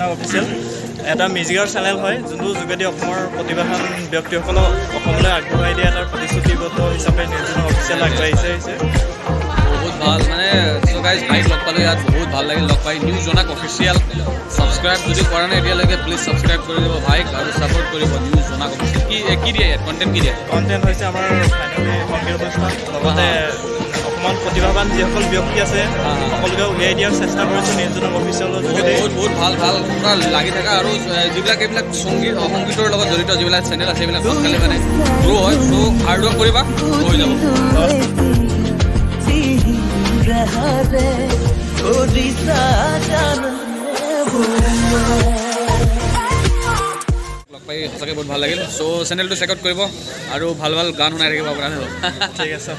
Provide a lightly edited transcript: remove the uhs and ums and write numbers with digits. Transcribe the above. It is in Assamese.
অফিচিয়েল এটা মিউজিকৰ চেনেল হয় যোনটো যোগেদি অসমৰ প্ৰতিভাৱান ব্যক্তিসকলক অসমলৈ আগবঢ়াই দিয়া এটা প্ৰতিশ্ৰুতিবদ্ধ হিচাপে নিউজনা অফিচিয়েল আগবাঢ়িছে বহুত ভাল মানে চ' গাইজ ভাইক লগ পালোঁ ইয়াত বহুত ভাল লাগিল লগ পাই নিউজ জনাক অফিচিয়েল ছাবস্ক্ৰাইব যদি কৰা নাই এতিয়ালৈকে প্লিজ ছাবস্ক্ৰাইব কৰি দিব ভাইক আৰু ছাপোৰ্ট কৰিব নিউজ জনাক অফিচিয়েল কি দিয়ে ইয়াত কণ্টেণ্ট কি দিয়ে কণ্টেণ্ট হৈছে আমাৰ ফাইনেলি সংগীত অনুষ্ঠান লগতে অসমৰ প্ৰতিভাৱান যিসকল ব্যক্তি আছে সকলোকে উলিয়াই দিয়াৰ চেষ্টা কৰিছোঁ নিউজনা অফিচিয়েলৰ যোগেদি বহুত ভাল পূৰা লাগি থকা আৰু যিবিলাক এইবিলাক সংগীতৰ লগত জড়িত যিবিলাক চেনেল আছে সেইবিলাক সোনকালে মানে গ্ৰ' হয় চ' হাৰ্ড ৱৰ্ক কৰিবা গ্ৰ' হৈ যাব লগ পাই সঁচাকৈ বহুত ভাল লাগিল চ' চেনেলটো চেক আউট কৰিব আৰু ভাল গান শুনাই থাকিব আপোনাৰ ঠিক আছে